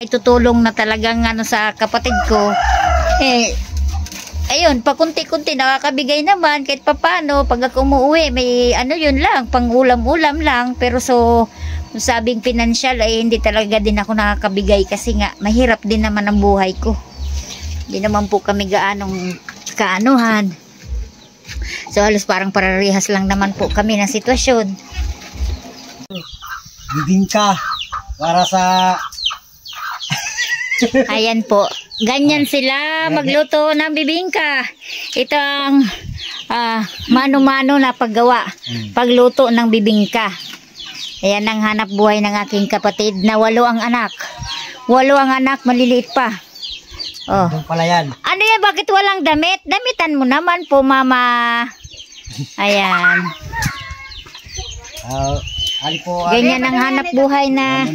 Itutulong na talagang ano sa kapatid ko. Ayun, pakunti-kunti nakakabigay naman kahit papano. Pag ako umuwi, may ano yun lang, pang ulam-ulam lang. Pero sabing financial ay hindi talaga din ako nakakabigay kasi nga mahirap din naman ang buhay ko. Hindi naman po kami gaanong kaanuhan. So halos parang pararehas lang naman po kami ng sitwasyon. Bibingka para sa ayan po. Ganyan sila magluto ng bibingka. Ito ang mano-mano na paggawa. Pagluto ng bibingka. Ayan ang hanap buhay ng aking kapatid na 8 ang anak. 8 ang anak, maliliit pa. Oh. Pala yan. Ano yan? Bakit walang damit? Damitan mo naman po, mama. Ayan. Ganyan ang hanap buhay na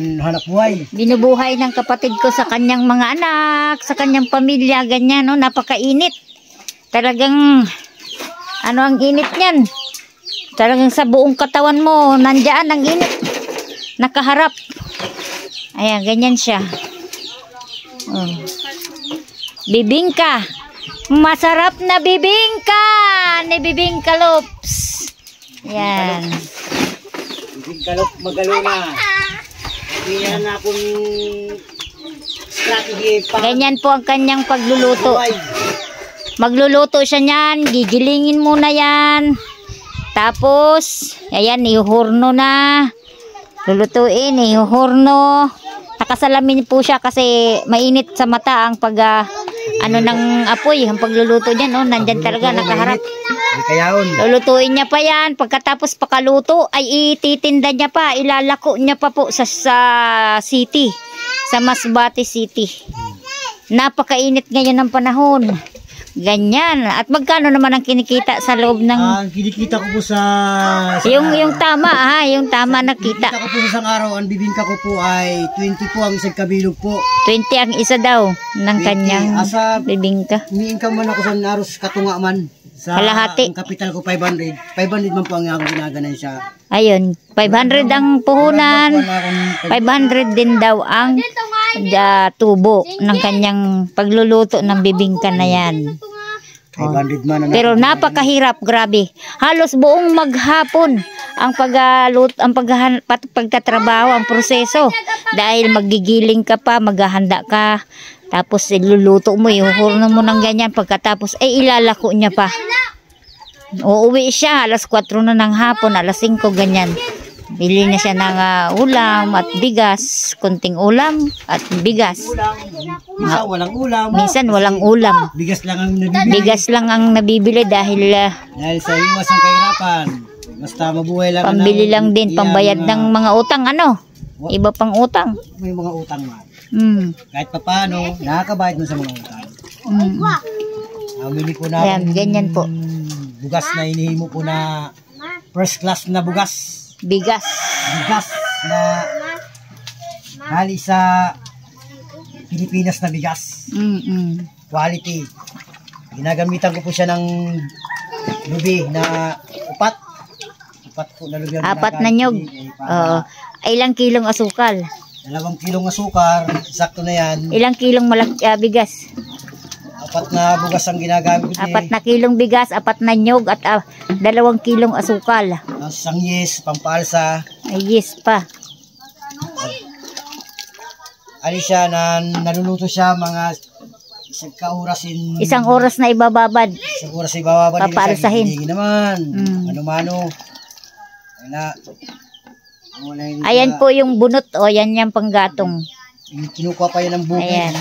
binubuhay ng kapatid ko sa kanyang mga anak, sa kanyang pamilya, ganyan, no? Napakainit. Talagang, ano ang init niyan? Talagang sa buong katawan mo, nandiyan ang init. Nakaharap. Ayan, ganyan siya. Oh. Bibingka. Masarap na bibingka ni Bibingka Loops. Ayan. Galop magaluna. Yan akong strategy pa. Ganyan po ang kanyang pagluluto. Magluluto siya niyan, gigilingin muna yan. Tapos, ayan, ihurno na. Lulutuin, ihurno. Nakasalamin po siya kasi mainit sa mata ang ng apoy, ang pagluluto niyan, oh, nandyan talaga nakaharap. Lulutuin niya pa yan. Pagkatapos pakaluto ay ititinda niya pa, ilalako niya pa po sa city, sa Masbate City. Napakainit ngayon ng panahon. Ganyan. At magkano naman ang kinikita sa loob ng... Ang kinikita ko po sa yung tama, yung tama na kita. Kinikita ko po sa isang araw, ang bibingka ko po ay 20 po ang isang kabilog po. 20 ang isa daw ng kanyang bibingka. Ni-income man ako sa Naros Katunga man. Sa kalahati. Ang kapital ko 500. 500 man po ang akong ginaganan siya. Ayun, 500 ang puhunan. 500 din daw ang tubo ng kanyang pagluluto ng bibingka na yan. Pero napakahirap, grabe. Halos buong maghapon ang pagtatrabaho, ang proseso. Dahil magigiling ka pa, maghahanda ka. Tapos iluluto mo, ihuhurno mo ng ganyan. Pagkatapos ay ilalako niya pa. Uuwi siya alas 4 na ng hapon, alas 5 ganyan. Bili na siya ng ulam at bigas, kunting ulam at bigas. Walang ulam. Minsan walang ulam. Bigas lang ang nabibili. Bigas lang ang nabibili dahil sa iwas ang kahirapan. Basta mabuhay lang. Pambili lang din, pambayad ng mga utang, ano? Iba pang utang. May mga utang man. Kahit pa paano, nakakabayad mo sa mga utang. Amili po na. Ayan, ganyan po. Bugas na inihimo po na first class na bugas. Bigas na hali sa Pilipinas na bigas. Quality. Ginagamitan ko po siya ng lubi na upat po na lubi. 4 na nyog. Ilang kilong asukal? 2 kilong asukar, sakto na yan. Ilang kilong bigas? 4 na bugas ang ginagamit ko. 4 na kilong bigas, 4 na nyog at 2 kilong asukal. Isang yes, pampalsa. Ay yes pa. Ali siya na naluluto siya mga isang oras na ibababad. Isang oras na ibababad. Papalsahin. Hindi naman. Ano-mano. Ayan po yung bunot. O, yan yung panggatong. Kinukuha pa yan ng bukid. Ayan.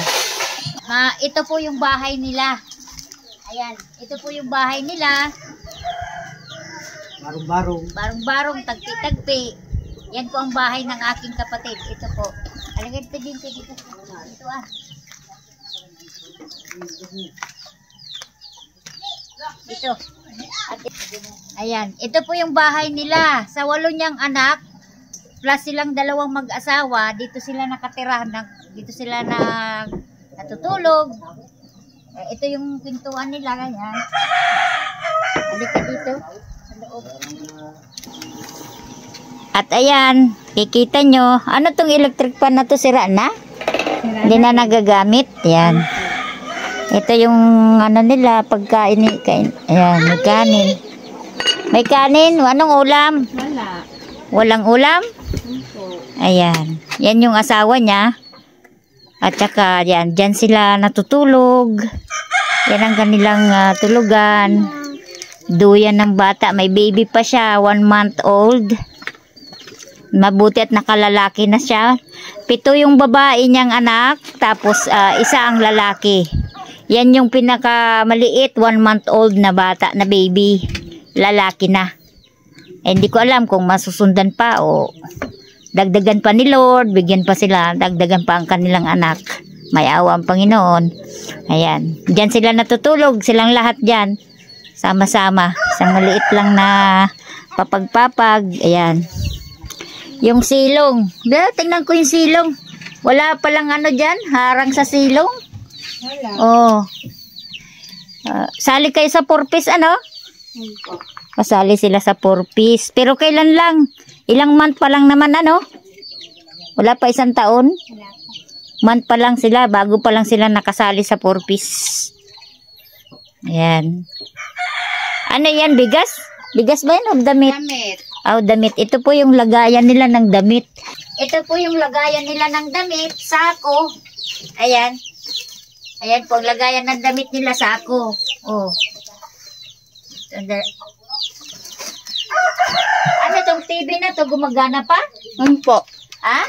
Ito po yung bahay nila. Ayan. Ito po yung bahay nila. Barong-barong, tagpi-tagpi. Yan po ang bahay ng aking kapatid. Ito po. Alagad pa din siya dito. Ito Ito. Ayan. Ito po yung bahay nila. Sa 8 niyang anak, plus silang 2 mag-asawa, dito sila nakatira. Dito sila natutulog. Ito yung pintuan nila. Ayan. Halika dito. At ayan, kikita nyo, ano tong electric pan na to, sira na? Hindi na nagagamit. Yan. Ito yung ano nila, pagkain. Ayan, may kanin. May kanin? Anong ulam? Wala. Walang ulam? Ayan. Yan yung asawa niya. At saka, yan. Diyan sila natutulog. Yan ang kanilang tulugan. Duyan ng bata. May baby pa siya. 1 month old. Mabuti at nakalalaki na siya. 7 yung babae niyang anak. Tapos, isa ang lalaki. Yan yung pinakamaliit. 1 month old na bata na baby. Lalaki na. Hindi ko alam kung masusundan pa o dagdagan pa ni Lord, bigyan pa sila, dagdagan pa ang kanilang anak. May awa ang Panginoon. Ayan. Diyan sila natutulog, silang lahat diyan. Sama-sama. Isang maliit lang na papag-papag. Ayan. Yung silong. Tingnan ko yung silong. Wala palang ano diyan, harang sa silong. Wala. Oh. Sali kayo sa 4-piece ano? Kasali sila sa 4-piece. Pero kailan lang? Ilang month pa lang naman ano? Wala pa 1 taon? Month pa lang sila. Bago pa lang sila nakasali sa 4-piece. Ayan. Ano yan? Bigas? Bigas ba yan o damit? Damit. Oh, damit. Ito po yung lagayan nila ng damit. Ito po yung lagayan nila ng damit. Sako. Ayan. Ayan po. Lagayan ng damit nila. Sako. Oh. Ano tong TV na to? Gumagana pa? Po. Ha?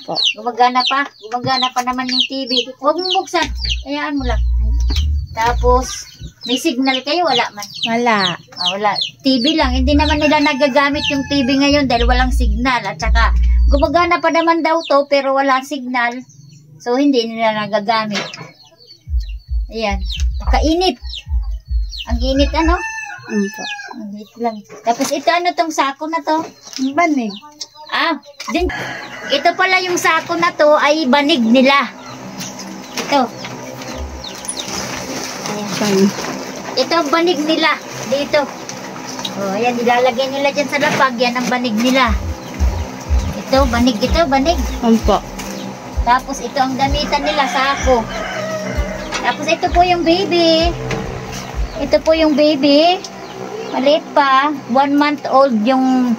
Po. Gumagana pa? Gumagana pa naman yung TV. Huwag mong buksan. Hayaan mo lang. Tapos, may signal kayo? Wala man. Wala. Wala. TV lang. Hindi naman nila nagagamit yung TV ngayon dahil walang signal. At saka, gumagana pa naman daw to pero walang signal. So, hindi nila nagagamit. Ayan. Kainit. Ang init ano? Po. Ang init lang. Tapos ito ano tong sako na to? Banig. Ito pala yung sako na to ay banig nila. Ito. Ayan. Ito ang banig nila. Dito. Oh, ayan. Ilalagay nila dyan sa lapag. Yan ang banig nila. Ito, banig. Ito, banig. Po. Tapos ito ang gamitan nila, sako. Tapos ito po yung baby. Ito po yung baby. Maliit pa. 1 month old yung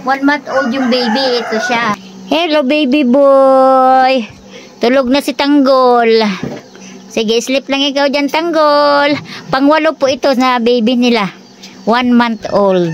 1 month old yung baby. Ito siya. Hello baby boy. Tulog na si Tanggol. Sige, sleep lang ikaw dyan, Tanggol. Pang-8 po ito na baby nila. 1 month old.